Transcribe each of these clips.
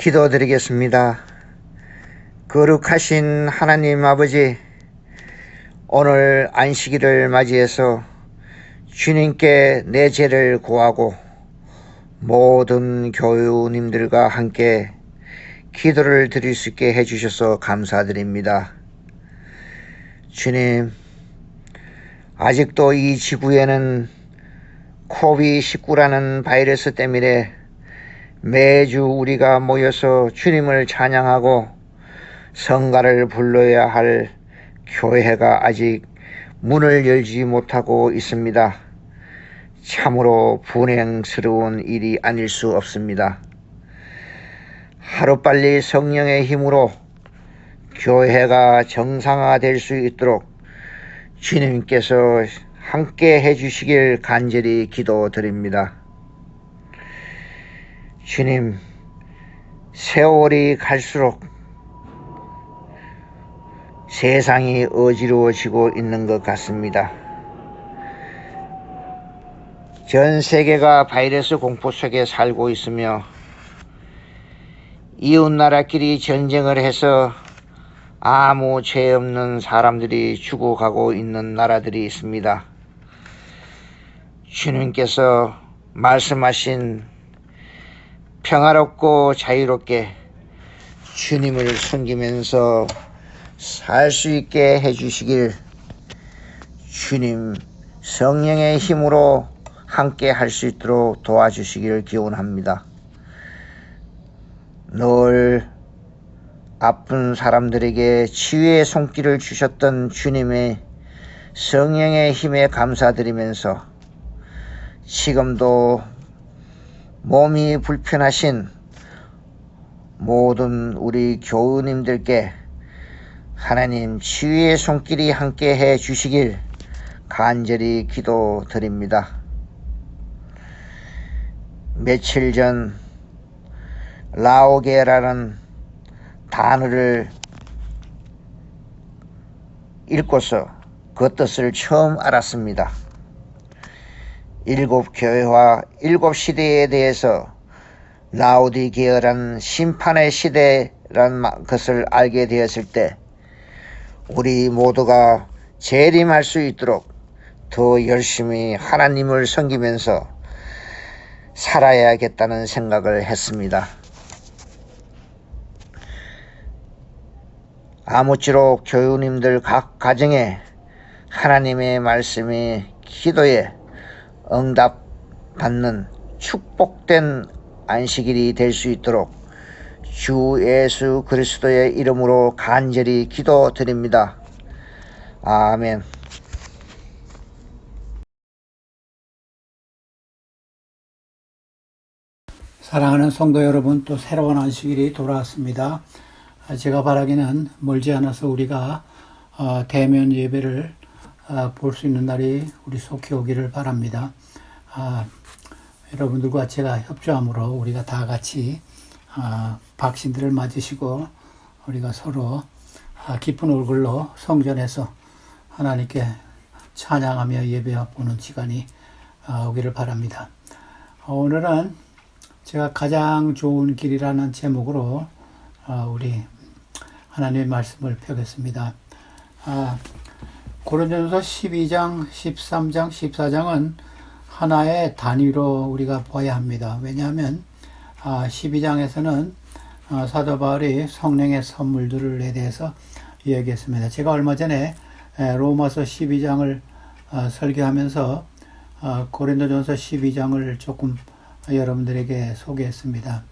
기도드리겠습니다. 거룩하신 하나님 아버지, 오늘 안식일을 맞이해서 주님께 내 죄를 고하고 모든 교우님들과 함께 기도를 드릴 수 있게 해주셔서 감사드립니다. 주님, 아직도 이 지구에는 코비드19라는 바이러스 때문에 매주 우리가 모여서 주님을 찬양하고 성가를 불러야 할 교회가 아직 문을 열지 못하고 있습니다. 참으로 불행스러운 일이 아닐 수 없습니다. 하루빨리 성령의 힘으로 교회가 정상화될 수 있도록 주님께서 함께 해주시길 간절히 기도드립니다. 주님, 세월이 갈수록 세상이 어지러워지고 있는 것 같습니다. 전 세계가 바이러스 공포 속에 살고 있으며 이웃나라끼리 전쟁을 해서 아무 죄 없는 사람들이 죽어가고 있는 나라들이 있습니다. 주님께서 말씀하신 평화롭고 자유롭게 주님을 섬기면서 살 수 있게 해주시길 주님 성령의 힘으로 함께 할 수 있도록 도와주시기를 기원합니다. 늘 아픈 사람들에게 치유의 손길을 주셨던 주님의 성령의 힘에 감사드리면서 지금도 몸이 불편하신 모든 우리 교우님들께 하나님 치유의 손길이 함께 해 주시길 간절히 기도드립니다. 며칠 전 라오게라는 단어를 읽고서 그 뜻을 처음 알았습니다. 7교회와 7시대에 대해서 라오디게어란 심판의 시대란 것을 알게 되었을 때 우리 모두가 재림할 수 있도록 더 열심히 하나님을 섬기면서 살아야겠다는 생각을 했습니다. 아무쪼록 교우님들 각 가정에 하나님의 말씀이 기도에 응답받는 축복된 안식일이 될 수 있도록 주 예수 그리스도의 이름으로 간절히 기도드립니다. 아멘. 사랑하는 성도 여러분, 또 새로운 안식일이 돌아왔습니다. 제가 바라기는 멀지 않아서 우리가 대면 예배를 볼 수 있는 날이 우리 속히 오기를 바랍니다. 여러분들과 제가 협조함으로 우리가 다 같이 박신들을 맞으시고 우리가 서로 기쁜 얼굴로 성전에서 하나님께 찬양하며 예배 보는 시간이 오기를 바랍니다. 오늘은 제가 가장 좋은 길이라는 제목으로 우리 하나님의 말씀을 펴겠습니다. 고린도전서 12장, 13장, 14장은 하나의 단위로 우리가 봐야 합니다. 왜냐하면 12장에서는 사도 바울이 성령의 선물들에 대해서 이야기했습니다. 제가 얼마 전에 로마서 12장을 설교하면서 고린도전서 12장을 조금 여러분들에게 소개했습니다.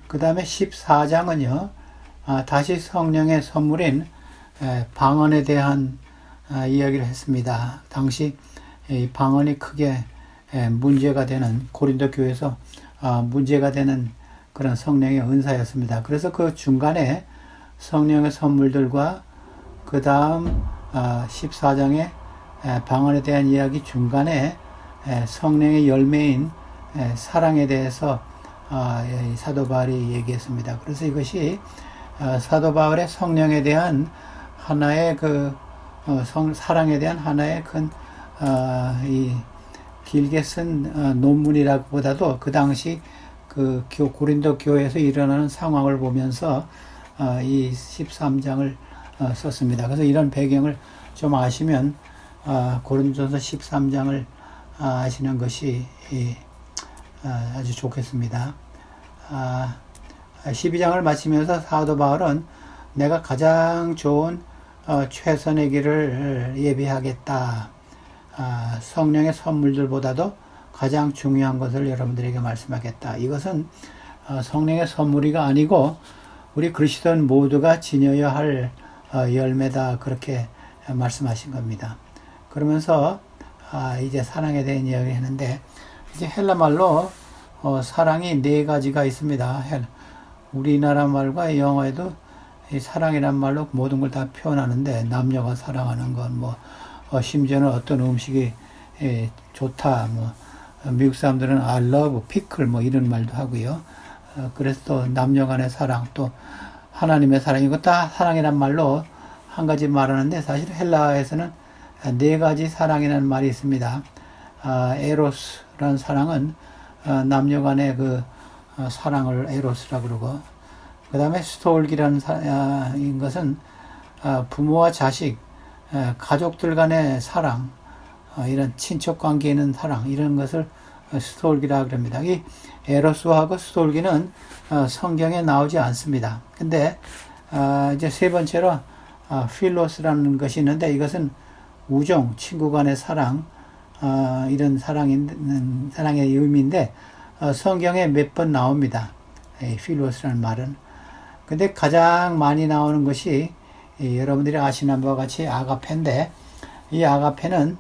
그 다음에 14장은요, 다시 성령의 선물인 방언에 대한 이야기를 했습니다. 당시 방언이 크게 문제가 되는, 고린도 교회에서 문제가 되는 그런 성령의 은사였습니다. 그래서 그 중간에 성령의 선물들과 그 다음 14장의 방언에 대한 이야기 중간에 성령의 열매인 사랑에 대해서 사도 바울이 얘기했습니다. 그래서 이것이 사도 바울의 성령에 대한 하나의 사랑에 대한 하나의 큰 이 길게 쓴 논문이라기보다도 그 당시 고린도 교회에서 일어나는 상황을 보면서 이 13장을 썼습니다. 그래서 이런 배경을 좀 아시면 고린도전서 13장을 아시는 것이 아주 좋겠습니다. 12장을 마치면서 사도 바울은 내가 가장 좋은 최선의 길을 예비하겠다. 성령의 선물들보다도 가장 중요한 것을 여러분들에게 말씀하겠다. 이것은 성령의 선물이가 아니고 우리 그리스도인 모두가 지녀야 할 열매다. 그렇게 말씀하신 겁니다. 그러면서 이제 사랑에 대한 이야기를 했는데 이제 헬라 말로 사랑이 네 가지가 있습니다. 우리나라 말과 영어에도 이 사랑이란 말로 모든 걸 다 표현하는데 남녀가 사랑하는 건 심지어는 어떤 음식이 좋다. 미국 사람들은 I love pickle 이런 말도 하고요. 그래서 또 남녀 간의 사랑 또 하나님의 사랑 이거 다 사랑이란 말로 한 가지 말하는데 사실 헬라에서는 네 가지 사랑이라는 말이 있습니다. 에로스라는 사랑은 남녀 간의 사랑을 에로스라고 그러고 그 다음에 스톨기라는 것은 부모와 자식, 가족들 간의 사랑, 이런 친척 관계에 있는 사랑 이런 것을 스톨기라 그럽니다. 이 에로스하고 스톨기는 성경에 나오지 않습니다. 근데 이제 세 번째로 필로스라는 것이 있는데 이것은 우정, 친구 간의 사랑 이런 사랑의 의미인데 성경에 몇 번 나옵니다. 필로스라는 말은. 근데 가장 많이 나오는 것이 여러분들이 아시는 바와 같이 아가페인데 이 아가페는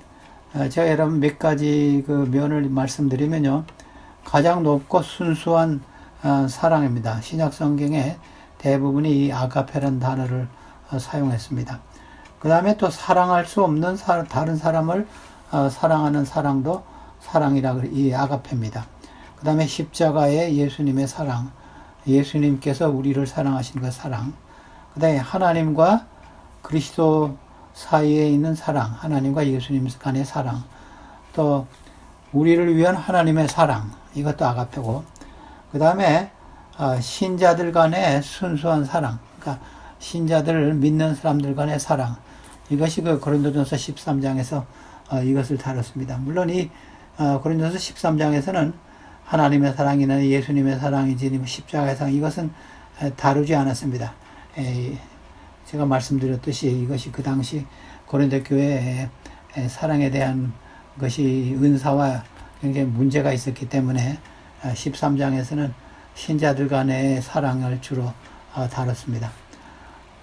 제가 여러분 몇 가지 면을 말씀드리면요. 가장 높고 순수한 사랑입니다. 신약 성경에 대부분이 이 아가페라는 단어를 사용했습니다. 그 다음에 또 사랑할 수 없는 다른 사람을 사랑하는 사랑도 사랑이라고 이 아가페입니다. 그 다음에 십자가의 예수님의 사랑, 예수님께서 우리를 사랑하신 그 사랑, 그 다음에 하나님과 그리스도 사이에 있는 사랑, 하나님과 예수님 간의 사랑, 또 우리를 위한 하나님의 사랑, 이것도 아가페고, 그 다음에 신자들 간의 순수한 사랑, 그러니까 신자들을 믿는 사람들 간의 사랑, 이것이 고린도전서 13장에서 이것을 다뤘습니다. 물론 이 고린도전서 13장에서는 하나님의 사랑이나 예수님의 사랑이지 십자가의 사랑 이것은 다루지 않았습니다. 제가 말씀드렸듯이 이것이 그 당시 고린도 교회의 사랑에 대한 것이 은사와 굉장히 문제가 있었기 때문에 13장에서는 신자들 간의 사랑을 주로 다뤘습니다.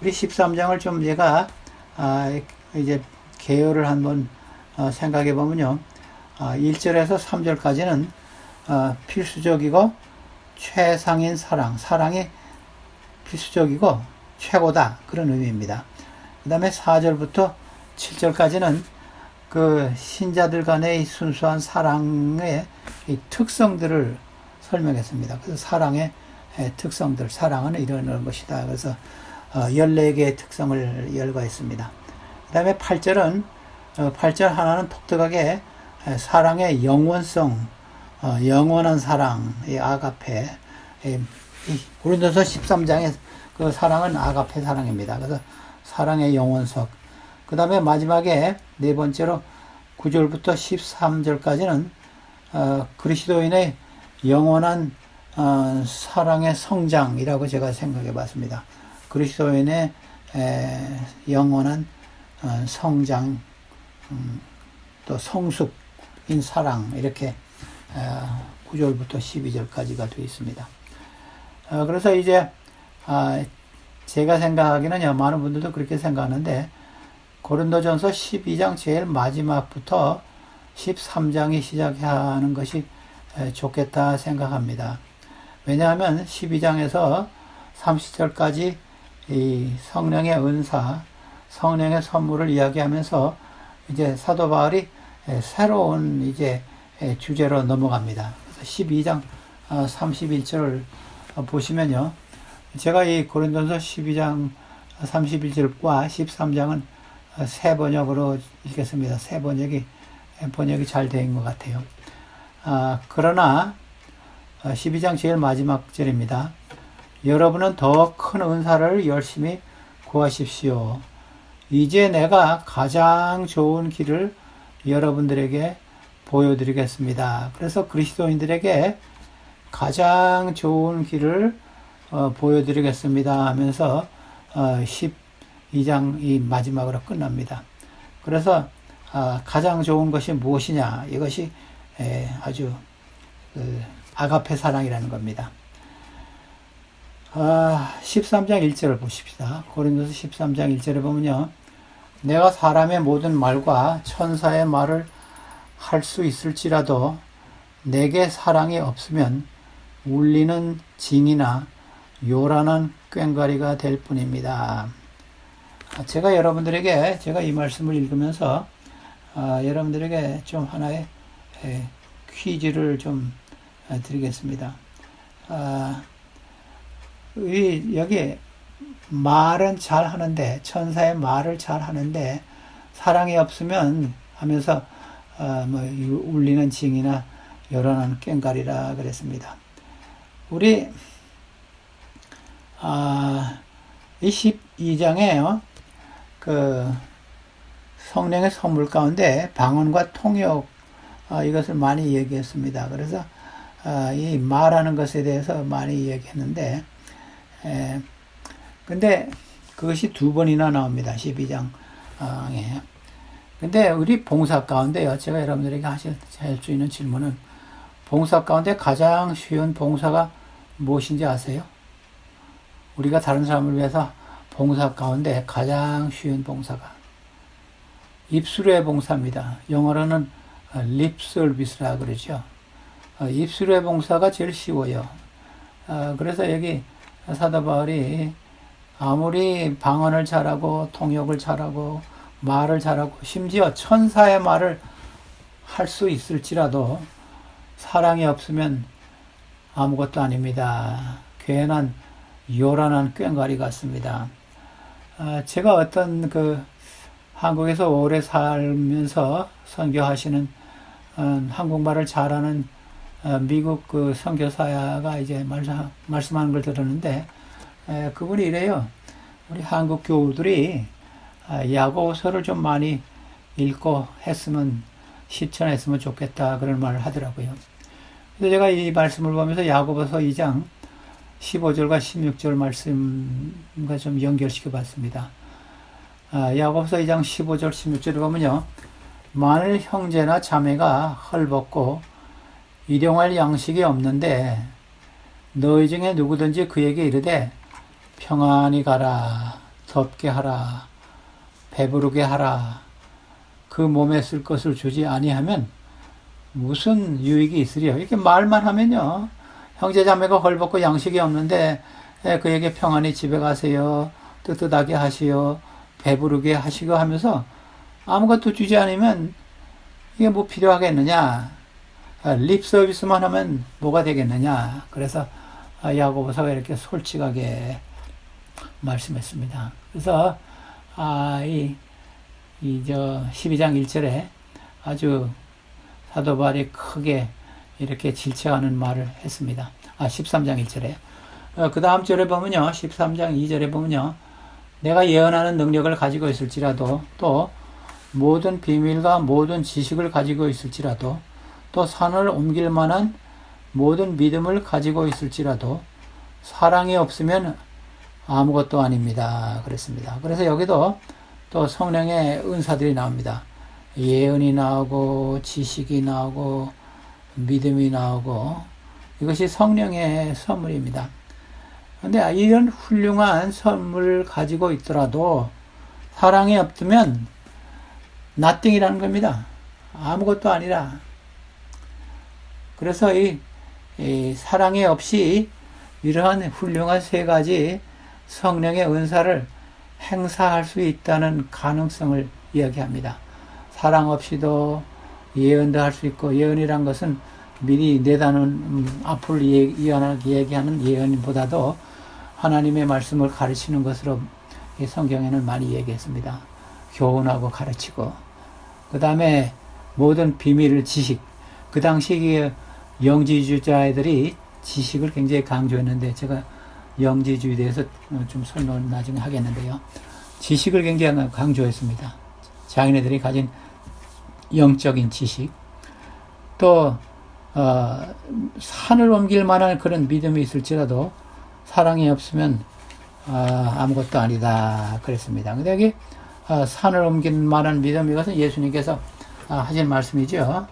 우리 13장을 좀 제가 이제 개요를 한번 생각해 보면요. 1절에서 3절까지는 필수적이고 최상인 사랑이 필수적이고 최고다 그런 의미입니다. 그 다음에 4절부터 7절까지는 신자들 간의 순수한 사랑의 이 특성들을 설명했습니다. 그래서 사랑의 특성들, 사랑은 이런 것이다. 그래서 14개의 특성을 열거했습니다. 그 다음에 8절은 8절 하나는 독특하게 사랑의 영원성, 영원한 사랑, 이 아가페, 고린도서 13장의 그 사랑은 아가페 사랑입니다. 그래서 사랑의 영원석. 그 다음에 마지막에 네 번째로 9절부터 13절까지는 그리스도인의 영원한 사랑의 성장이라고 제가 생각해 봤습니다. 그리스도인의 영원한 성장, 또 성숙인 사랑 이렇게 9절부터 12절까지가 되어 있습니다. 그래서 이제 제가 생각하기는요, 많은 분들도 그렇게 생각하는데 고린도전서 12장 제일 마지막부터 13장이 시작하는 것이 좋겠다 생각합니다. 왜냐하면 12장에서 30절까지 이 성령의 은사, 성령의 선물을 이야기하면서 이제 사도 바울이 새로운 이제 주제로 넘어갑니다. 그래서 12장 31절을 보시면요. 제가 이 고린도전서 12장 31절과 13장은 새 번역으로 읽겠습니다. 새 번역이 잘 된 것 같아요. 그러나 12장 제일 마지막 절입니다. 여러분은 더 큰 은사를 열심히 구하십시오. 이제 내가 가장 좋은 길을 여러분들에게 보여드리겠습니다. 그래서 그리스도인들에게 가장 좋은 길을 보여드리겠습니다 하면서 12장이 마지막으로 끝납니다. 그래서 가장 좋은 것이 무엇이냐, 이것이 아주 아가페 사랑이라는 겁니다. 13장 1절을 보십시다. 고린도서 13장 1절에 보면요, 내가 사람의 모든 말과 천사의 말을 할 수 있을지라도 내게 사랑이 없으면 울리는 징이나 요란한 꽹과리가 될 뿐입니다. 제가 이 말씀을 읽으면서 여러분들에게 좀 하나의 퀴즈를 좀 드리겠습니다. 여기 말은 잘 하는데, 천사의 말을 잘 하는데 사랑이 없으면 하면서 울리는 징이나 요란한 꽹과리라 그랬습니다. 우리 22장에요, 그 성령의 선물 가운데 방언과 통역, 이것을 많이 얘기했습니다. 그래서 이 말하는 것에 대해서 많이 얘기했는데, 근데 그것이 두 번이나 나옵니다. 12장에. 근데 우리 봉사 가운데요, 제가 여러분들에게 할 수 있는 질문은, 봉사 가운데 가장 쉬운 봉사가 무엇인지 아세요? 우리가 다른 사람을 위해서 봉사 가운데 가장 쉬운 봉사가 입술의 봉사입니다. 영어로는 lip service라 그러죠. 입술의 봉사가 제일 쉬워요. 그래서 여기 사도 바울이 아무리 방언을 잘하고 통역을 잘하고 말을 잘하고 심지어 천사의 말을 할 수 있을지라도 사랑이 없으면 아무것도 아닙니다. 괜한 요란한 꽹과리 같습니다. 제가 어떤 한국에서 오래 살면서 선교하시는 한국말을 잘하는 미국 선교사가 이제 말씀하는 걸 들었는데, 그분이 이래요. 우리 한국 교우들이 야고보서를 좀 많이 읽고 실천했으면 좋겠다, 그런 말을 하더라고요. 그래서 제가 이 말씀을 보면서 야고보서 2장 15절과 16절 말씀과 좀 연결시켜 봤습니다. 야고보서 2장 15절 16절을 보면요, 만일 형제나 자매가 헐벗고 일용할 양식이 없는데 너희 중에 누구든지 그에게 이르되 평안히 가라, 덥게 하라, 배부르게 하라, 그 몸에 쓸 것을 주지 아니하면 무슨 유익이 있으리요? 이렇게 말만 하면요, 형제 자매가 헐벗고 양식이 없는데 그에게 평안히 집에 가세요, 뜨뜻하게 하시오, 배부르게 하시고 하면서 아무것도 주지 않으면 이게 뭐 필요하겠느냐? 립 서비스만 하면 뭐가 되겠느냐? 그래서 야고보서가 이렇게 솔직하게 말씀했습니다. 그래서 12장 1절에 아주 사도 바울이 크게 이렇게 질책하는 말을 했습니다. 13장 1절에. 그 다음 절에 보면요, 13장 2절에 보면요, 내가 예언하는 능력을 가지고 있을지라도, 또 모든 비밀과 모든 지식을 가지고 있을지라도, 또 산을 옮길 만한 모든 믿음을 가지고 있을지라도 사랑이 없으면 아무것도 아닙니다. 그랬습니다. 그래서 여기도 또 성령의 은사들이 나옵니다. 예언이 나오고 지식이 나오고 믿음이 나오고, 이것이 성령의 선물입니다. 그런데 이런 훌륭한 선물을 가지고 있더라도 사랑이 없으면 nothing이라는 겁니다. 아무것도 아니라. 그래서 이 사랑이 없이 이러한 훌륭한 세 가지 성령의 은사를 행사할 수 있다는 가능성을 이야기합니다. 사랑 없이도 예언도 할 수 있고, 예언이란 것은 미리 내다는 앞을 얘기하는 예언보다도 하나님의 말씀을 가르치는 것으로 이 성경에는 많이 얘기했습니다. 교훈하고 가르치고, 그 다음에 모든 비밀을 지식, 그 당시 영지주자애들이 지식을 굉장히 강조했는데 제가 영지주의에 대해서 좀 설명을 나중에 하겠는데요. 지식을 굉장히 강조했습니다. 자기네들이 가진 영적인 지식, 또 산을 옮길 만한 그런 믿음이 있을지라도 사랑이 없으면 아무것도 아니다 그랬습니다. 근데 여기 산을 옮길 만한 믿음, 이것은 예수님께서 하신 말씀이죠.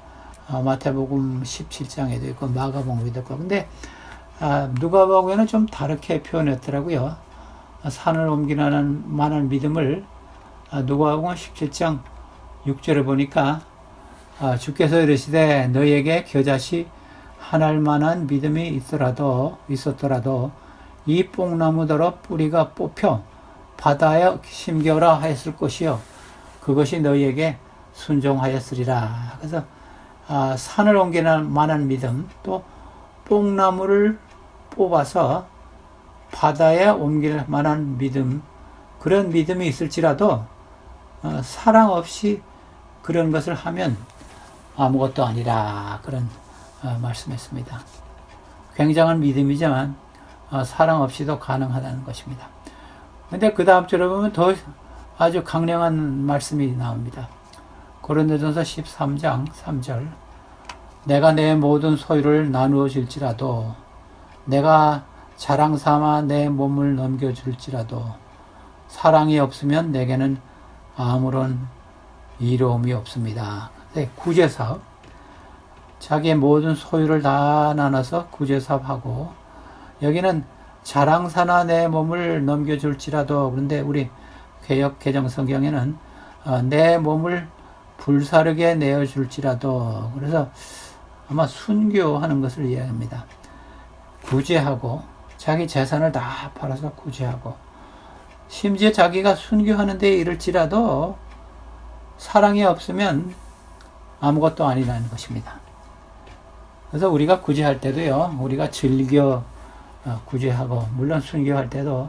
마태복음 17장에도 있고 마가복음에도 있고. 근데 누가복음에는 좀 다르게 표현했더라고요. 산을 옮기는 만한 믿음을 누가복음 17장 6절에 보니까 주께서 이르시되 너희에게 겨자씨 하나일 만한 믿음이 있었더라도 이 뽕나무더러 뿌리가 뽑혀 바다에 심겨라 하였을 것이요 그것이 너희에게 순종하였으리라. 그래서 산을 옮기는 만한 믿음, 또 뽕나무를 뽑아서 바다에 옮길 만한 믿음, 그런 믿음이 있을지라도 사랑 없이 그런 것을 하면 아무것도 아니라 그런 말씀했습니다. 굉장한 믿음이지만 사랑 없이도 가능하다는 것입니다. 근데 그 다음 절에 보면 더 아주 강력한 말씀이 나옵니다. 고린도전서 13장 3절 내가 내 모든 소유를 나누어 줄지라도 내가 자랑 삼아 내 몸을 넘겨줄지라도 사랑이 없으면 내게는 아무런 이로움이 없습니다. 네, 구제사업, 자기의 모든 소유를 다 나눠서 구제사업하고, 여기는 자랑사나 내 몸을 넘겨줄지라도, 그런데 우리 개역 개정 성경에는 내 몸을 불사르게 내어줄지라도, 그래서 아마 순교하는 것을 이야기합니다. 구제하고 자기 재산을 다 팔아서 구제하고, 심지어 자기가 순교하는 데 이를지라도 사랑이 없으면 아무것도 아니라는 것입니다. 그래서 우리가 구제할 때도요, 우리가 즐겨 구제하고, 물론 순교할 때도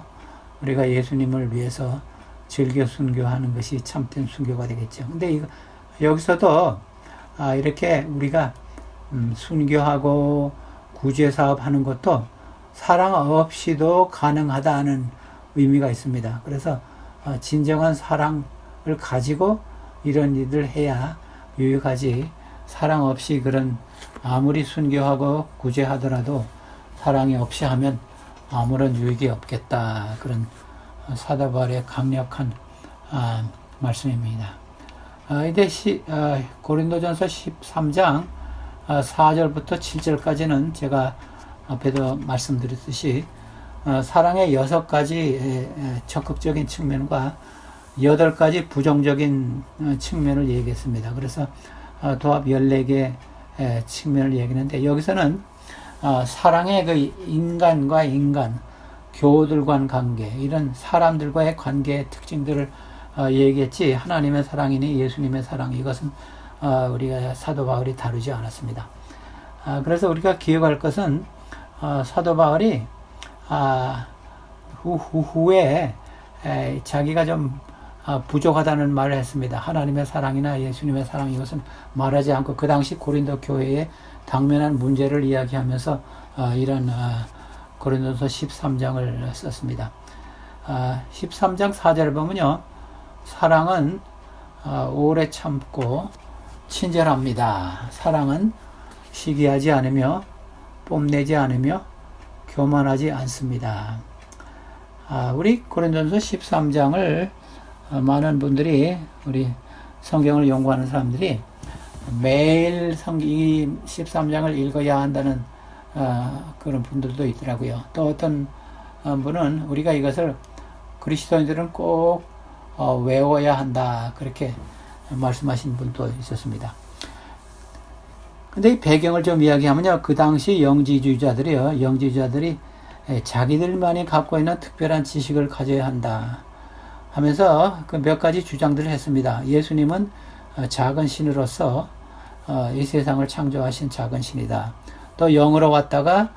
우리가 예수님을 위해서 즐겨 순교하는 것이 참된 순교가 되겠죠. 근데 여기서도 이렇게 우리가 순교하고 구제사업 하는 것도 사랑 없이도 가능하다는 의미가 있습니다. 그래서 진정한 사랑을 가지고 이런 일을 해야 유익하지, 사랑 없이 그런 아무리 순교하고 구제하더라도 사랑이 없이 하면 아무런 유익이 없겠다. 그런 사도 바울의 강력한 말씀입니다. 이제 고린도전서 13장 4절부터 7절까지는 제가 앞에도 말씀드렸듯이 사랑의 6가지 적극적인 측면과 8가지 부정적인 측면을 얘기했습니다. 그래서 도합 14개 측면을 얘기했는데, 여기서는 사랑의 그 인간과 인간, 교우들 간 관계, 이런 사람들과의 관계의 특징들을 얘기했지, 하나님의 사랑이니 예수님의 사랑, 이것은 우리가 사도 바울이 다루지 않았습니다. 그래서 우리가 기억할 것은 사도 바울이 후에 자기가 좀 부족하다는 말을 했습니다. 하나님의 사랑이나 예수님의 사랑, 이것은 말하지 않고 그 당시 고린도 교회에 당면한 문제를 이야기하면서 이런 고린도서 13장을 썼습니다. 13장 4절을 보면요, 사랑은 오래 참고 친절합니다. 사랑은 시기하지 않으며 뽐내지 않으며 교만하지 않습니다. 우리 고린도전서 13장을 많은 분들이, 우리 성경을 연구하는 사람들이 매일 이 13장을 읽어야 한다는 그런 분들도 있더라고요. 또 어떤 분은 우리가 이것을 그리스도인들은 꼭 외워야 한다, 그렇게 말씀하신 분도 있었습니다. 근데 이 배경을 좀 이야기하면요, 그 당시 영지주의자들이 자기들만이 갖고 있는 특별한 지식을 가져야 한다 하면서 그 몇 가지 주장들을 했습니다. 예수님은 작은 신으로서 이 세상을 창조하신 작은 신이다. 또 영으로 왔다가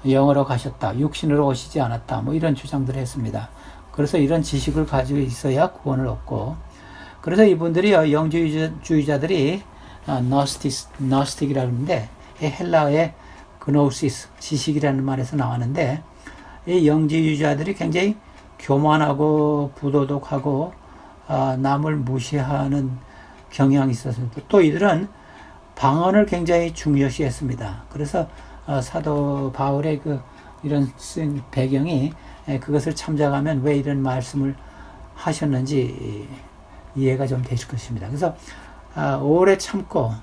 영으로 가셨다. 육신으로 오시지 않았다. 뭐 이런 주장들을 했습니다. 그래서 이런 지식을 가지고 있어야 구원을 얻고, 그래서 이분들이 영지주의자들이 노스틱이라고 하는데, 헬라어의 그노시스, 지식이라는 말에서 나왔는데, 이 영지주의자들이 굉장히 교만하고 부도덕하고 남을 무시하는 경향이 있었습니다. 또 이들은 방언을 굉장히 중요시했습니다. 그래서 사도 바울의 이런 쓴 배경이 그것을 참작하면 왜 이런 말씀을 하셨는지 이해가 좀 되실 것입니다. 그래서 오래 참고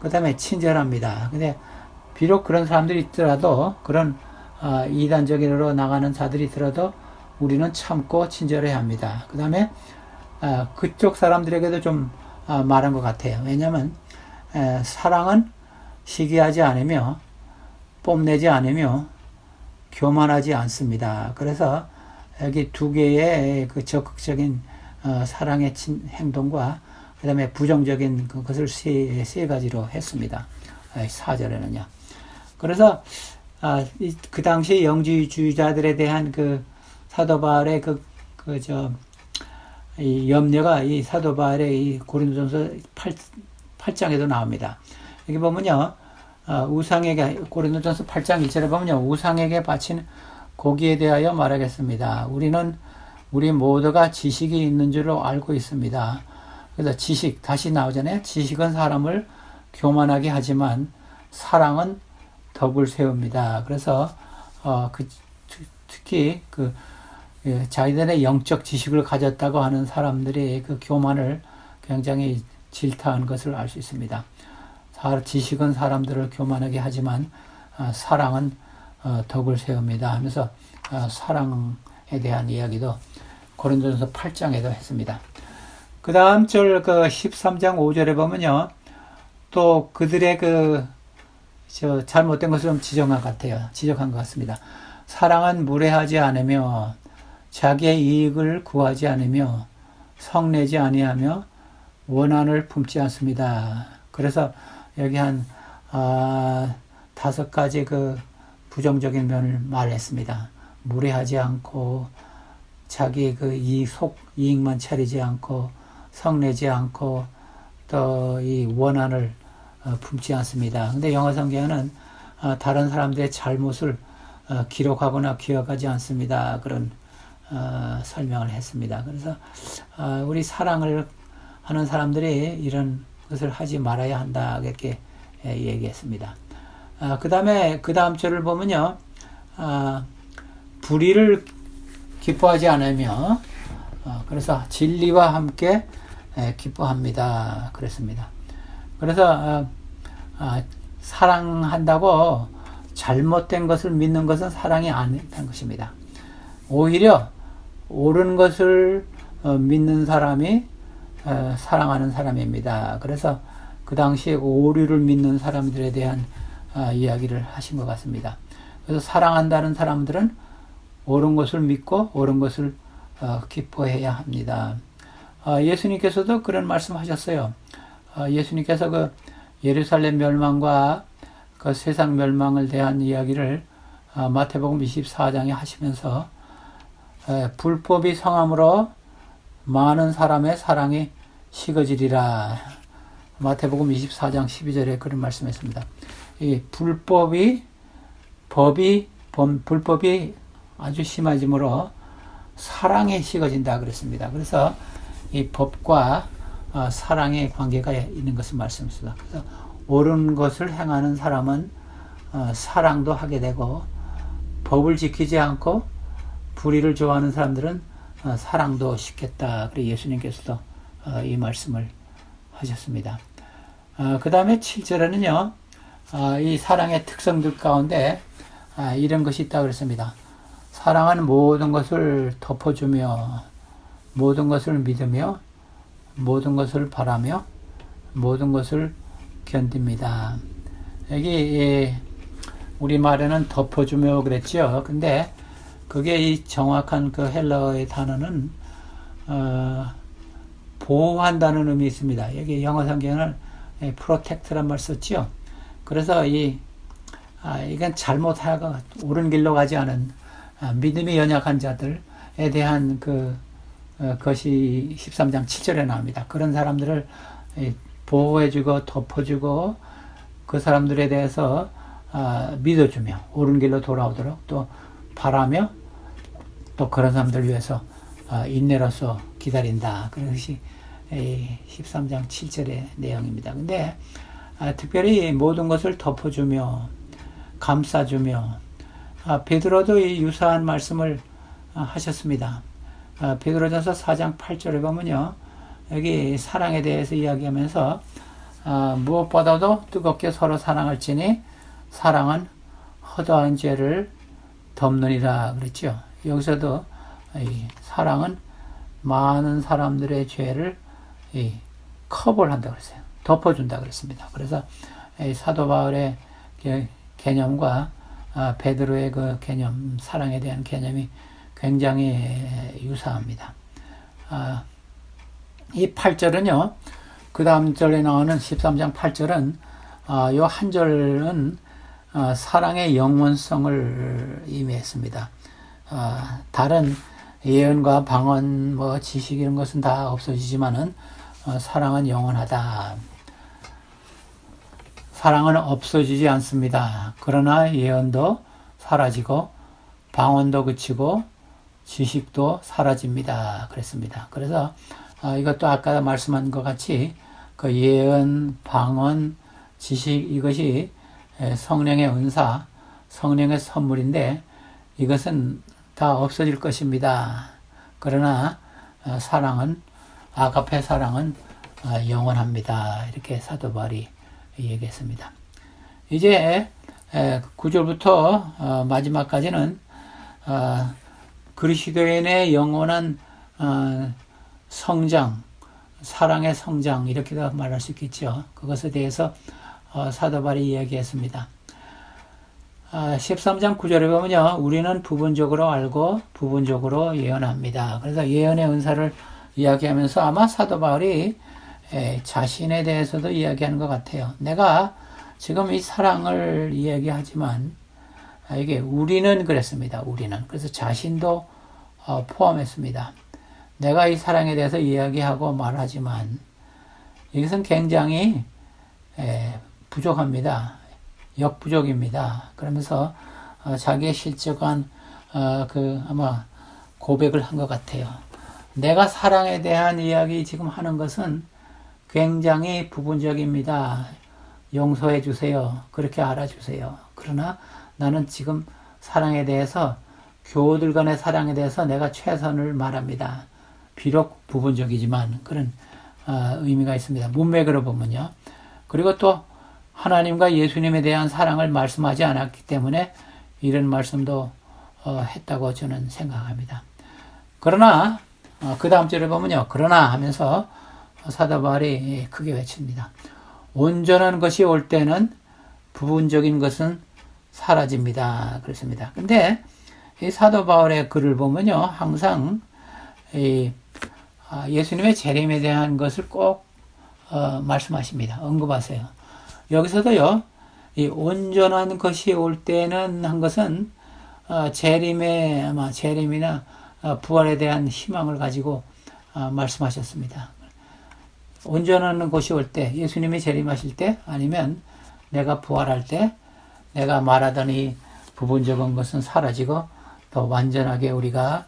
그 다음에 친절합니다. 근데 비록 그런 사람들이 있더라도 그런 이단적으로 나가는 자들이 있더라도 우리는 참고 친절해야 합니다. 그 다음에 그쪽 사람들에게도 좀 말한 것 같아요. 왜냐하면 사랑은 시기하지 않으며 뽐내지 않으며 교만하지 않습니다. 그래서 여기 두 개의 그 적극적인 사랑의 행동과 그 다음에 부정적인 그것을 세 가지로 했습니다. 4절에는요. 그래서 그 당시 영지주의자들에 대한 그 사도 바울의 이 염려가 이 사도 바울의 이 고린도전서 8장에도 나옵니다. 여기 보면요, 우상에게 고린도전서 8장 1절에 보면요, 우상에게 바친 고기에 대하여 말하겠습니다. 우리 모두가 지식이 있는 줄로 알고 있습니다. 그래서 지식 다시 나오잖아요. 지식은 사람을 교만하게 하지만 사랑은 덕을 세웁니다. 그래서 특히 자기들의 영적 지식을 가졌다고 하는 사람들이 그 교만을 굉장히 질타한 것을 알 수 있습니다. 지식은 사람들을 교만하게 하지만 사랑은 덕을 세웁니다 하면서 사랑에 대한 이야기도 고린도전서 8장에도 했습니다. 그 다음 절 13장 5절에 보면요, 또 그들의 잘못된 것을 좀 지적한 것 같습니다. 사랑은 무례하지 않으며 자기의 이익을 구하지 않으며 성내지 아니하며 원한을 품지 않습니다. 그래서 여기 한 5가지 부정적인 면을 말했습니다. 무례하지 않고 자기 이익만 차리지 않고 성내지 않고 또 이 원한을 품지 않습니다. 근데 영어 성경은 다른 사람들의 잘못을 기록하거나 기억하지 않습니다. 그런 설명을 했습니다. 그래서 우리 사랑을 하는 사람들이 이런 것을 하지 말아야 한다, 이렇게 얘기했습니다. 그 다음 절을 보면요, 불의를 기뻐하지 않으며 그래서 진리와 함께 기뻐합니다. 그랬습니다. 그래서 사랑한다고 잘못된 것을 믿는 것은 사랑이 아니라는 것입니다. 오히려 옳은 것을 믿는 사람이 사랑하는 사람입니다. 그래서 그 당시에 오류를 믿는 사람들에 대한 이야기를 하신 것 같습니다. 그래서 사랑한다는 사람들은 옳은 것을 믿고 옳은 것을 기뻐해야 합니다. 예수님께서도 그런 말씀하셨어요. 예수님께서 예루살렘 멸망과 세상 멸망을 대한 이야기를 마태복음 24장에 하시면서 불법이 성함으로 많은 사람의 사랑이 식어지리라. 마태복음 24장 12절에 그런 말씀했습니다. 이 불법이 아주 심해지므로 사랑이 식어진다 그랬습니다. 그래서 이 법과 사랑의 관계가 있는 것을 말씀했습니다. 그래서 옳은 것을 행하는 사람은 사랑도 하게 되고, 법을 지키지 않고 불의를 좋아하는 사람들은 사랑도 식겠다. 그래 예수님께서도 이 말씀을 하셨습니다. 그 다음에 7절에는요, 이 사랑의 특성들 가운데 이런 것이 있다 그랬습니다. 사랑은 모든 것을 덮어주며 모든 것을 믿으며 모든 것을 바라며 모든 것을 견딥니다. 여기 우리말에는 덮어주며 그랬죠. 근데 그게 이 정확한 헬라어의 단어는 보호한다는 의미 있습니다. 여기 영어 성경은 protect란 말 썼죠. 그래서 이건 잘못하고 옳은 길로 가지 않은 믿음이 연약한 자들에 대한 것이 13장 7절에 나옵니다. 그런 사람들을 보호해주고 덮어주고 그 사람들에 대해서 믿어주며 옳은 길로 돌아오도록 또 바라며 또 그런 사람들 위해서 인내로서 기다린다. 그것이 13장 7절의 내용입니다. 근데 특별히 모든 것을 덮어주며 감싸주며 베드로도 이 유사한 말씀을 하셨습니다. 베드로전서 4장 8절에 보면요. 여기 사랑에 대해서 이야기하면서 무엇보다도 뜨겁게 서로 사랑할지니 사랑은 허다한 죄를 덮느니라 그랬죠. 여기서도 이 사랑은 많은 사람들의 죄를 커버를 한다 그랬어요. 덮어준다 그랬습니다. 그래서 사도 바울의 개념과 베드로의 그 개념, 사랑에 대한 개념이 굉장히 유사합니다. 이 8절은요, 그 다음 절에 나오는 13장 8절은, 요 한 절은 사랑의 영원성을 의미했습니다. 다른 예언과 방언, 지식 이런 것은 다 없어지지만은, 사랑은 영원하다. 사랑은 없어지지 않습니다. 그러나 예언도 사라지고, 방언도 그치고, 지식도 사라집니다. 그랬습니다. 그래서 이것도 아까 말씀한 것 같이 그 예언, 방언, 지식 이것이 성령의 은사, 성령의 선물인데 이것은 다 없어질 것입니다. 그러나 사랑은 아가페 사랑은 영원합니다. 이렇게 사도 바울이 얘기했습니다. 이제 9절부터 마지막까지는 그리스도인의 영원한 성장, 사랑의 성장 이렇게도 말할 수 있겠죠. 그것에 대해서 사도 바울이 이야기했습니다. 13장 9절에 보면요. 우리는 부분적으로 알고 부분적으로 예언합니다. 그래서 예언의 은사를 이야기하면서 아마 사도 바울이 자신에 대해서도 이야기하는 것 같아요. 내가 지금 이 사랑을 이야기하지만 이게 우리는 그랬습니다. 우리는. 그래서 자신도 포함했습니다. 내가 이 사랑에 대해서 이야기하고 말하지만 이것은 굉장히 부족합니다. 역부족입니다. 그러면서 자기의 실적한 아마 고백을 한 것 같아요. 내가 사랑에 대한 이야기 지금 하는 것은 굉장히 부분적입니다. 용서해 주세요. 그렇게 알아주세요. 그러나 나는 지금 사랑에 대해서 교우들 간의 사랑에 대해서 내가 최선을 말합니다. 비록 부분적이지만 그런 의미가 있습니다. 문맥으로 보면요. 그리고 또 하나님과 예수님에 대한 사랑을 말씀하지 않았기 때문에 이런 말씀도 했다고 저는 생각합니다. 그러나 그 다음 절에 보면요. 그러나 하면서 사도 바울이 크게 외칩니다. 온전한 것이 올 때는 부분적인 것은 사라집니다. 그렇습니다. 근데 이 사도 바울의 글을 보면요. 항상 예수님의 재림에 대한 것을 꼭 말씀하십니다. 언급하세요. 여기서도요. 이 온전한 것이 올 때는 한 것은 재림이나 부활에 대한 희망을 가지고 말씀하셨습니다. 온전한 것이 올 때, 예수님이 재림하실 때, 아니면 내가 부활할 때, 내가 말하던 이 부분적인 것은 사라지고 더 완전하게 우리가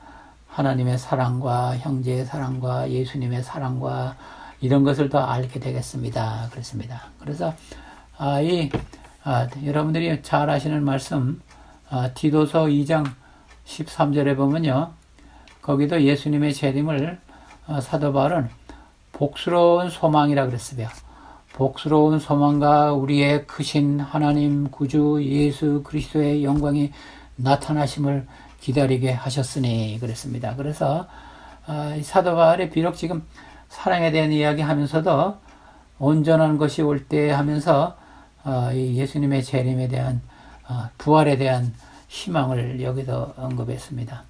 하나님의 사랑과 형제의 사랑과 예수님의 사랑과 이런 것을 더 알게 되겠습니다. 그렇습니다. 그래서 여러분들이 잘 아시는 말씀 디도서 2장 13절에 보면요. 거기도 예수님의 재림을 사도 바울은 복스러운 소망이라 그랬어요. 복스러운 소망과 우리의 크신 하나님 구주 예수 그리스도의 영광이 나타나심을 기다리게 하셨으니 그랬습니다. 그래서 사도 바울이 비록 지금 사랑에 대한 이야기 하면서도 온전한 것이 올 때 하면서 예수님의 재림에 대한 부활에 대한 희망을 여기도 언급했습니다.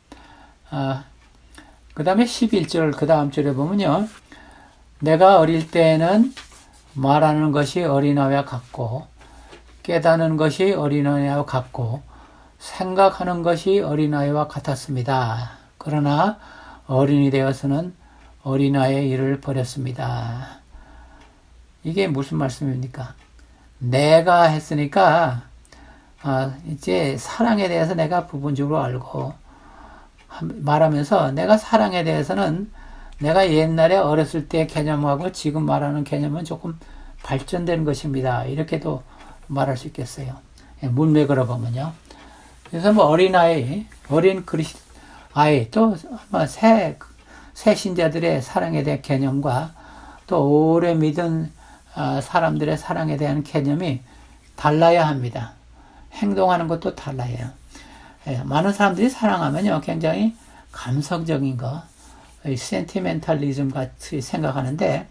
그 다음에 11절 그 다음 절에 보면요. 내가 어릴 때는 말하는 것이 어린아이와 같고 깨닫는 것이 어린아이와 같고 생각하는 것이 어린아이와 같았습니다. 그러나 어린이 되어서는 어린아이의 일을 버렸습니다. 이게 무슨 말씀입니까? 내가 했으니까 이제 사랑에 대해서 내가 부분적으로 알고 말하면서 내가 사랑에 대해서는 내가 옛날에 어렸을 때 개념하고 지금 말하는 개념은 조금 발전된 것입니다. 이렇게도 말할 수 있겠어요. 문맥으로 보면요. 그래서 뭐 어린아이, 어린 아이, 또 새 신자들의 사랑에 대한 개념과 또 오래 믿은 사람들의 사랑에 대한 개념이 달라야 합니다. 행동하는 것도 달라요. 많은 사람들이 사랑하면요, 굉장히 감성적인 거, 센티멘탈리즘 같이 생각하는데,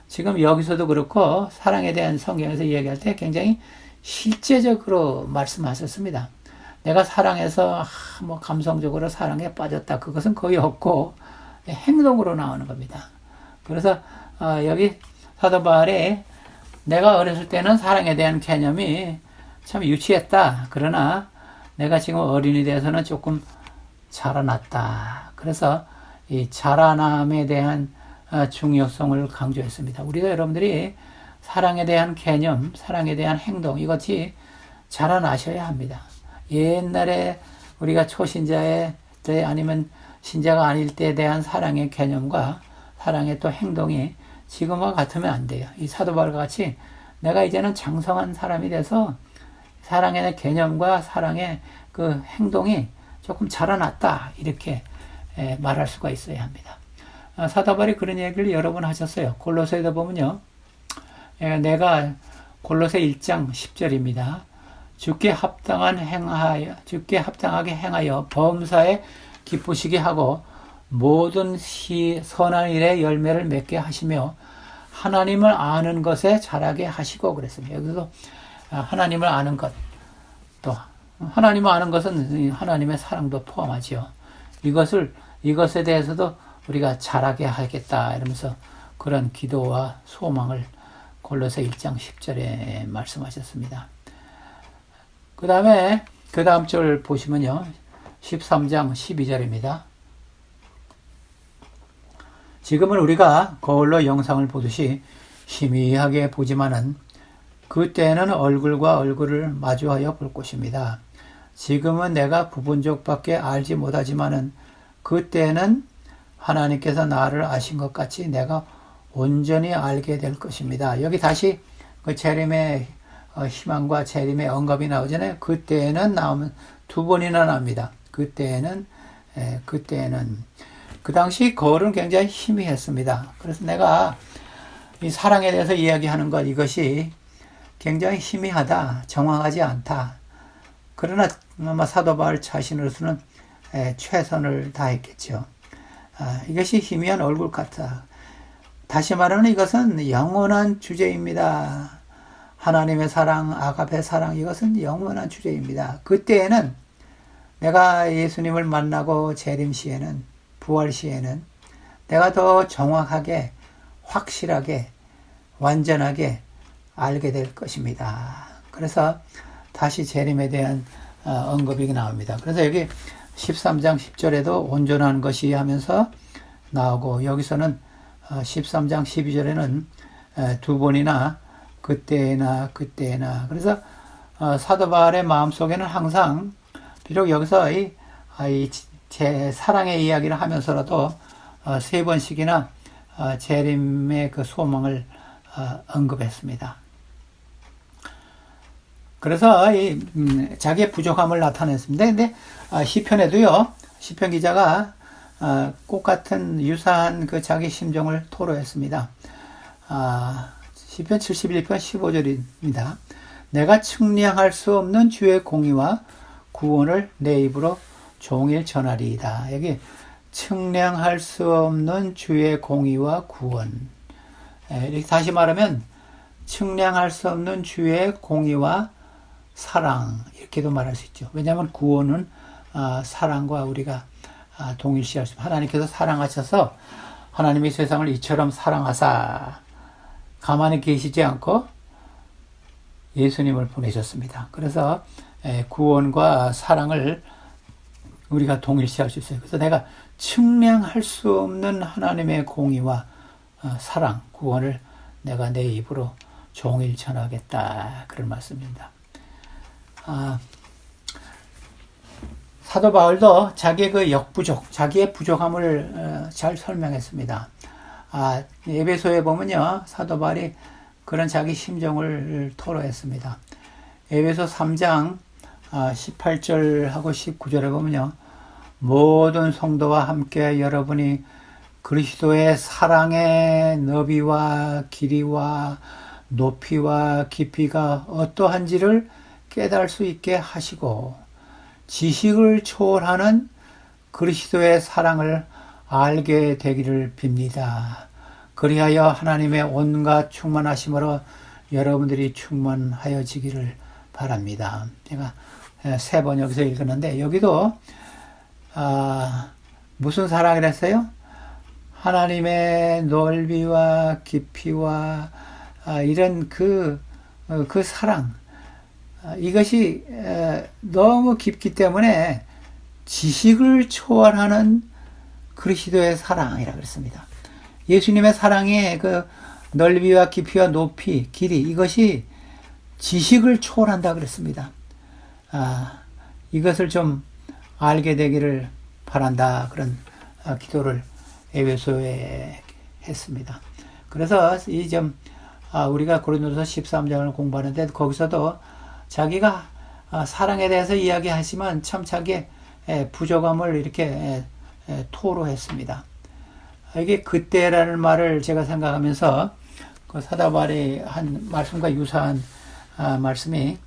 지금 여기서도 그렇고, 사랑에 대한 성경에서 이야기할 때 굉장히 실제적으로 말씀하셨습니다. 내가 사랑해서, 뭐, 감성적으로 사랑에 빠졌다. 그것은 거의 없고, 행동으로 나오는 겁니다. 그래서, 여기 사도 바울이 내가 어렸을 때는 사랑에 대한 개념이 참 유치했다. 그러나, 내가 지금 어린이 돼서는 조금 자라났다. 그래서 이 자라남에 대한 중요성을 강조했습니다. 우리가 여러분들이 사랑에 대한 개념, 사랑에 대한 행동 이것이 자라나셔야 합니다. 옛날에 우리가 초신자의 때 아니면 신자가 아닐 때에 대한 사랑의 개념과 사랑의 또 행동이 지금과 같으면 안 돼요. 이 사도 바울과 같이 내가 이제는 장성한 사람이 돼서 사랑의 개념과 사랑의 그 행동이 조금 자라났다. 이렇게 말할 수가 있어야 합니다. 사도 바울이 그런 얘기를 여러 번 하셨어요. 골로새에도 보면요. 내가 골로새 1장 10절입니다. 주께 합당하게 행하여 범사에 기쁘시게 하고 모든 선한 일의 열매를 맺게 하시며 하나님을 아는 것에 자라게 하시고 그랬습니다. 여기서 하나님을 아는 것, 또 하나님을 아는 것은 하나님의 사랑도 포함하죠. 이것에 대해서도 우리가 자라게 하겠다 이러면서 그런 기도와 소망을 골로새 1장 10절에 말씀하셨습니다. 그 다음 절 보시면요. 13장 12절입니다. 지금은 우리가 거울로 영상을 보듯이 희미하게 보지만은 그때는 얼굴과 얼굴을 마주하여 볼 것입니다. 지금은 내가 부분적밖에 알지 못하지만은 그때는 하나님께서 나를 아신 것 같이 내가 온전히 알게 될 것입니다. 여기 다시 그 재림의 희망과 재림의 언급이 나오잖아요. 그때는 나오면 두 번이나 나옵니다. 그때는 그 당시 거울은 굉장히 희미했습니다. 그래서 내가 이 사랑에 대해서 이야기하는 것 이것이 굉장히 희미하다, 정확하지 않다. 그러나 아마 사도 바울 자신으로서는 최선을 다했겠죠. 이것이 희미한 얼굴 같다. 다시 말하면 이것은 영원한 주제입니다. 하나님의 사랑, 아가페 사랑 이것은 영원한 주제입니다. 그때에는 내가 예수님을 만나고 재림 시에는 부활 시에는 내가 더 정확하게 확실하게 완전하게 알게 될 것입니다. 그래서 다시 재림에 대한 언급이 나옵니다. 그래서 여기 13장 10절에도 온전한 것이 하면서 나오고 여기서는 13장 12절에는 두 번이나 그때나 그래서 사도 바울의 마음속에는 항상 비록 여기서 제 사랑의 이야기를 하면서라도 세 번씩이나 재림의 그 소망을 언급했습니다. 그래서 자기의 부족함을 나타냈습니다. 근데 시편에도요, 시편 기자가 똑같은 유사한 그 자기 심정을 토로했습니다. 시편 71편 15절입니다. 내가 측량할 수 없는 주의 공의와 구원을 내 입으로 종일 전하리이다. 여기 측량할 수 없는 주의 공의와 구원. 이렇게 다시 말하면 측량할 수 없는 주의 공의와 사랑 이렇게도 말할 수 있죠. 왜냐하면 구원은 사랑과 우리가 동일시할 수 있습니다. 하나님께서 사랑하셔서 하나님이 세상을 이처럼 사랑하사 가만히 계시지 않고 예수님을 보내셨습니다. 그래서 구원과 사랑을 우리가 동일시할 수 있어요. 그래서 내가 측량할 수 없는 하나님의 공의와 사랑, 구원을 내가 내 입으로 종일 전하겠다. 그런 말씀입니다. 사도 바울도 자기의 그 역부족, 자기의 부족함을 잘 설명했습니다. 에베소에 보면요, 사도 바울이 그런 자기 심정을 토로했습니다. 에베소 3장 18절하고 19절에 보면요, 모든 성도와 함께 여러분이 그리스도의 사랑의 너비와 길이와 높이와 깊이가 어떠한지를 깨달을 수 있게 하시고 지식을 초월하는 그리스도의 사랑을 알게 되기를 빕니다. 그리하여 하나님의 온갖 충만하심으로 여러분들이 충만하여지기를 바랍니다. 제가 세 번 여기서 읽었는데 여기도 무슨 사랑을 했어요? 하나님의 넓이와 깊이와 이런 그 사랑, 이것이 너무 깊기 때문에 지식을 초월하는 그리스도의 사랑이라고 그랬습니다. 예수님의 사랑의 그 넓이와 깊이와 높이, 길이, 이것이 지식을 초월한다 그랬습니다. 이것을 좀 알게 되기를 바란다, 그런 기도를 에베소에 했습니다. 그래서 이 점 우리가 고린도서 13장을 공부하는데 거기서도 자기가 사랑에 대해서 이야기하지만 참 자기의 부족함을 이렇게 토로했습니다. 이게 그때라는 말을 제가 생각하면서 그 사도 바울이 한 말씀과 유사한 말씀이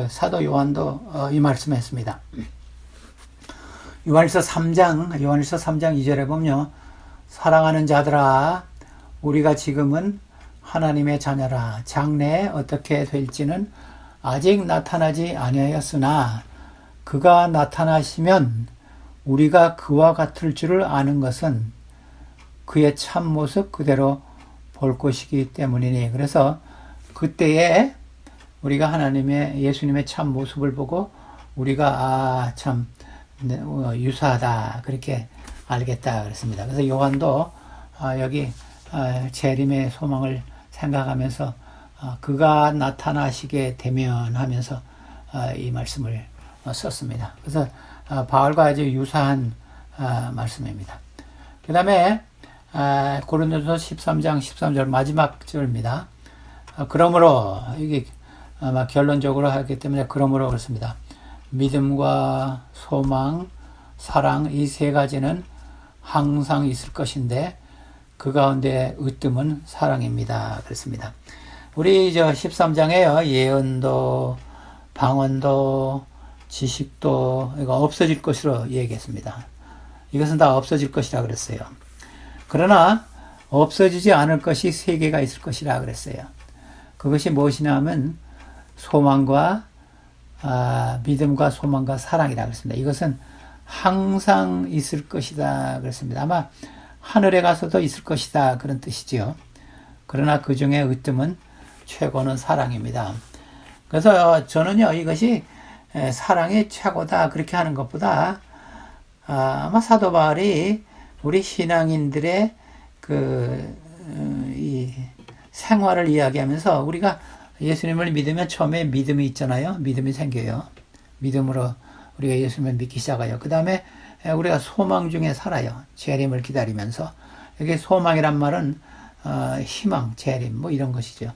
사도 요한도 이 말씀했습니다. 요한일서 3장 2절에 보면요, 사랑하는 자들아, 우리가 지금은 하나님의 자녀라. 장래에 어떻게 될지는 아직 나타나지 아니하였으나 그가 나타나시면 우리가 그와 같을 줄을 아는 것은 그의 참모습 그대로 볼 것이기 때문이니. 그래서 그때에 우리가 예수님의 참모습을 보고 우리가 참 유사하다, 그렇게 알겠다 그랬습니다. 그래서 요한도 여기 재림의 소망을 생각하면서 그가 나타나시게 되면 하면서 이 말씀을 썼습니다. 그래서 바울과 아주 유사한 말씀입니다. 그 다음에 고린도서 13장 13절 마지막 절입니다. 그러므로 이게 아마 결론적으로 하기 때문에 그러므로 그렇습니다. 믿음과 소망, 사랑, 이 세 가지는 항상 있을 것인데 그 가운데 으뜸은 사랑입니다. 그렇습니다. 우리 13장에요. 예언도, 방언도, 지식도 이거 없어질 것으로 얘기했습니다. 이것은 다 없어질 것이라 그랬어요. 그러나 없어지지 않을 것이 세 개가 있을 것이라 그랬어요. 그것이 무엇이냐 하면 소망과 믿음과 소망과 사랑이라 그랬습니다. 이것은 항상 있을 것이다 그랬습니다. 아마 하늘에 가서도 있을 것이다, 그런 뜻이지요. 그러나 그 중에 으뜸은 최고는 사랑입니다. 그래서 저는요, 이것이 사랑이 최고다 그렇게 하는 것보다 아마 사도 바울이 우리 신앙인들의 이 생활을 이야기하면서 우리가 예수님을 믿으면 처음에 믿음이 있잖아요. 믿음이 생겨요. 믿음으로 우리가 예수님을 믿기 시작해요. 그 다음에 우리가 소망 중에 살아요. 재림을 기다리면서. 여기 소망이란 말은 희망, 재림 뭐 이런 것이죠.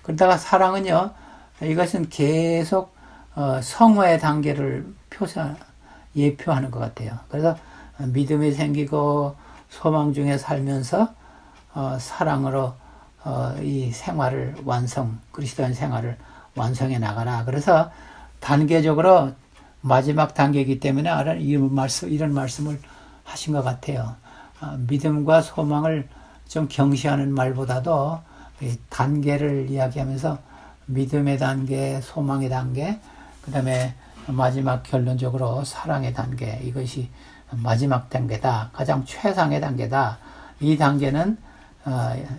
그러다가 사랑은요, 이것은 계속 성화의 단계를 예표하는 것 같아요. 그래서 믿음이 생기고 소망 중에 살면서 사랑으로 이 생활을 그리스도인 생활을 완성해 나가라. 그래서 단계적으로 마지막 단계이기 때문에 이런 말씀을 하신 것 같아요. 믿음과 소망을 좀 경시하는 말보다도 단계를 이야기하면서 믿음의 단계, 소망의 단계, 그 다음에 마지막 결론적으로 사랑의 단계, 이것이 마지막 단계다. 가장 최상의 단계다. 이 단계는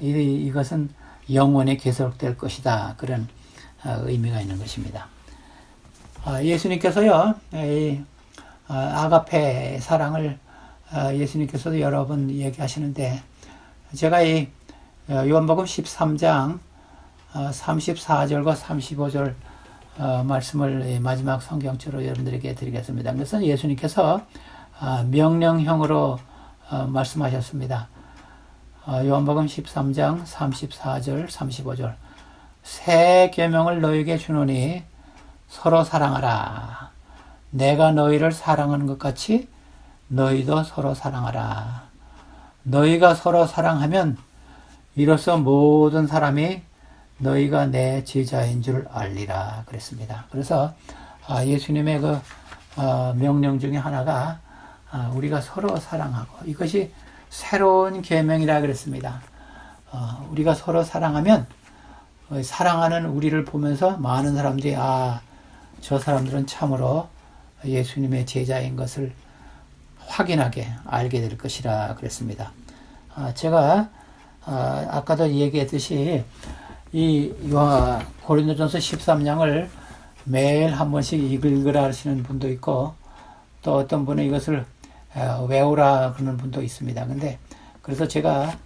이것은 영원히 계속될 것이다. 그런 의미가 있는 것입니다. 예수님께서요, 아가페 사랑을 예수님께서도 여러 번 얘기하시는데, 제가 이 요한복음 13장 34절과 35절 말씀을 마지막 성경처로 여러분들에게 드리겠습니다. 그것은 예수님께서 명령형으로 말씀하셨습니다. 요한복음 13장 34절 35절 새 계명을 너희에게 주노니 서로 사랑하라. 내가 너희를 사랑하는 것 같이 너희도 서로 사랑하라. 너희가 서로 사랑하면 이로써 모든 사람이 너희가 내 제자인 줄 알리라 그랬습니다. 그래서 예수님의 그 명령 중에 하나가 우리가 서로 사랑하고 이것이 새로운 계명이라 그랬습니다. 우리가 서로 사랑하면 사랑하는 우리를 보면서 많은 사람들이 저 사람들은 참으로 예수님의 제자인 것을 확인하게 알게 될 것이라 그랬습니다. 제가 아까도 얘기했듯이 이 고린도전서 13장을 매일 한 번씩 읽으라 하시는 분도 있고 또 어떤 분은 이것을 외우라 그러는 분도 있습니다. 근데 그래서 제가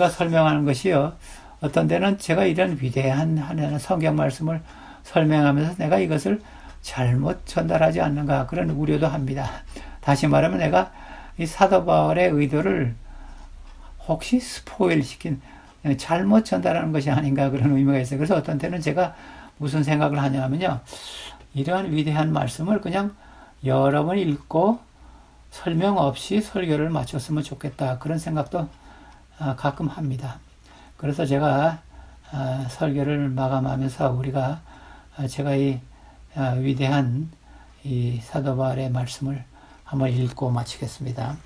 설명하는 것이요. 어떤 때는 제가 이런 위대한 하나의 성경 말씀을 설명하면서 내가 이것을 잘못 전달하지 않는가 그런 우려도 합니다. 다시 말하면 내가 이 사도 바울의 의도를 혹시 스포일 시킨 잘못 전달하는 것이 아닌가 그런 의미가 있어요. 그래서 어떤 때는 제가 무슨 생각을 하냐면요. 이러한 위대한 말씀을 그냥 여러 번 읽고 설명 없이 설교를 마쳤으면 좋겠다. 그런 생각도 가끔 합니다. 그래서 제가 설교를 마감하면서 우리가 제가 이 위대한 이 사도 바울의 말씀을 한번 읽고 마치겠습니다.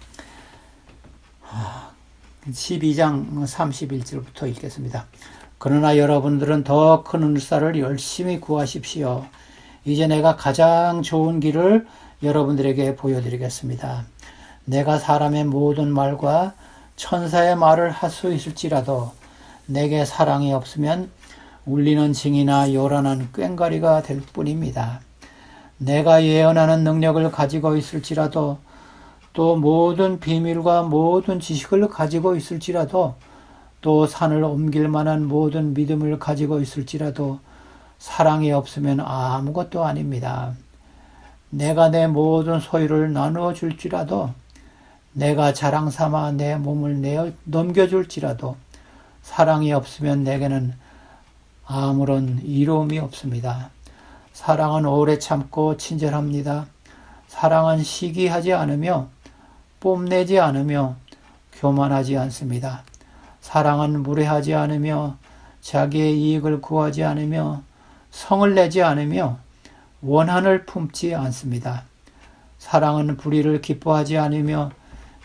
12장 31절부터 읽겠습니다. 그러나 여러분들은 더 큰 은사를 열심히 구하십시오. 이제 내가 가장 좋은 길을 여러분들에게 보여드리겠습니다. 내가 사람의 모든 말과 천사의 말을 할 수 있을지라도 내게 사랑이 없으면 울리는 징이나 요란한 꽹과리가 될 뿐입니다. 내가 예언하는 능력을 가지고 있을지라도 또 모든 비밀과 모든 지식을 가지고 있을지라도 또 산을 옮길 만한 모든 믿음을 가지고 있을지라도 사랑이 없으면 아무것도 아닙니다. 내가 내 모든 소유를 나누어 줄지라도 내가 자랑 삼아 내 몸을 넘겨줄지라도 사랑이 없으면 내게는 아무런 이로움이 없습니다. 사랑은 오래 참고 친절합니다. 사랑은 시기하지 않으며 뽐내지 않으며 교만하지 않습니다. 사랑은 무례하지 않으며 자기의 이익을 구하지 않으며 성을 내지 않으며 원한을 품지 않습니다. 사랑은 불의를 기뻐하지 않으며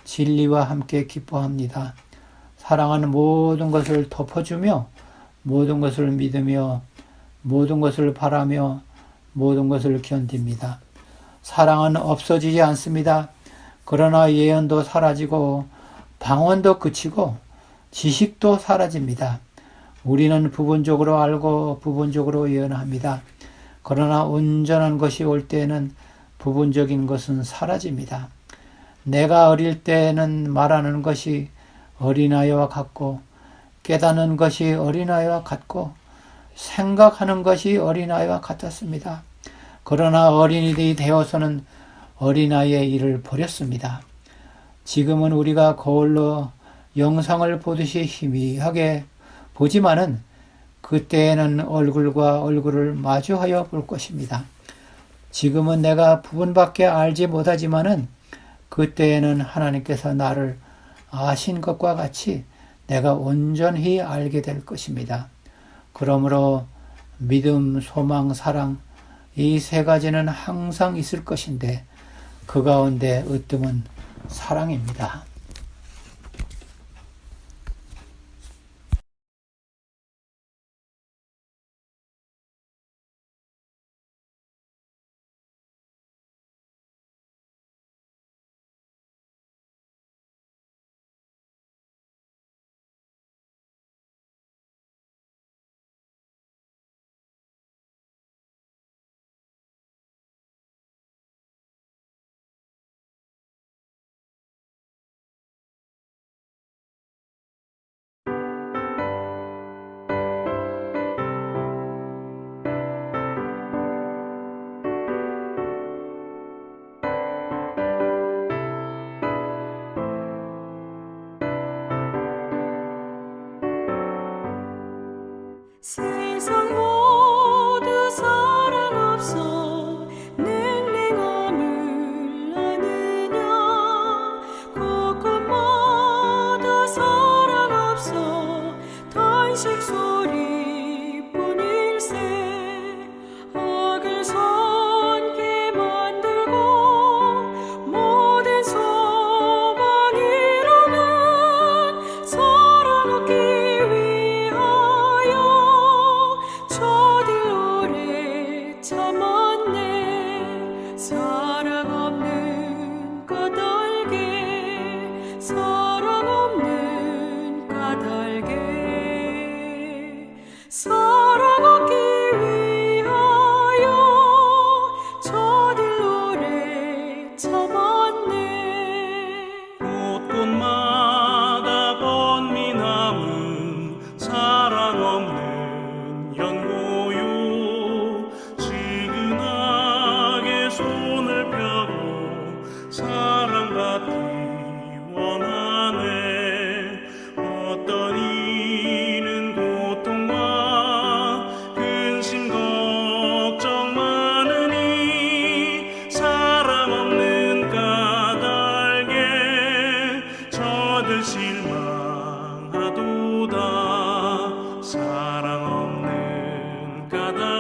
진리와 함께 기뻐합니다. 사랑은 모든 것을 덮어주며 모든 것을 믿으며 모든 것을 바라며 모든 것을 견딥니다. 사랑은 없어지지 않습니다. 그러나 예언도 사라지고 방언도 그치고 지식도 사라집니다. 우리는 부분적으로 알고 부분적으로 예언합니다. 그러나 온전한 것이 올 때에는 부분적인 것은 사라집니다. 내가 어릴 때는 말하는 것이 어린아이와 같고 깨닫는 것이 어린아이와 같고 생각하는 것이 어린아이와 같았습니다. 그러나 어린이들이 되어서는 어린아이의 일을 버렸습니다. 지금은 우리가 거울로 영상을 보듯이 희미하게 보지만은 그때에는 얼굴과 얼굴을 마주하여 볼 것입니다. 지금은 내가 부분밖에 알지 못하지만은 그때에는 하나님께서 나를 아신 것과 같이 내가 온전히 알게 될 것입니다. 그러므로 믿음, 소망, 사랑 이 세 가지는 항상 있을 것인데 그 가운데 으뜸은 사랑입니다. 세상 모두 사랑 없어 냉랭함을 아느냐 곳곳마다 사랑 없어 탄식 소리뿐일세 악을 선게 만들고 모든 소망 이루는 사랑 얻기 위하여 저들 오래 참았네 사랑 없는 까닭에 사랑 없는 까닭에 사랑 얻기 위하여 저들 오래 참았네 곳곳마다 번민함은 사랑 없는 연고요 지근하게 손을 펴고 사랑받기 원하네 어떤 이는 고통과 근심 걱정 많으니 사랑 없는 까닭에 저들 실망하도다 사랑 없는 까닭에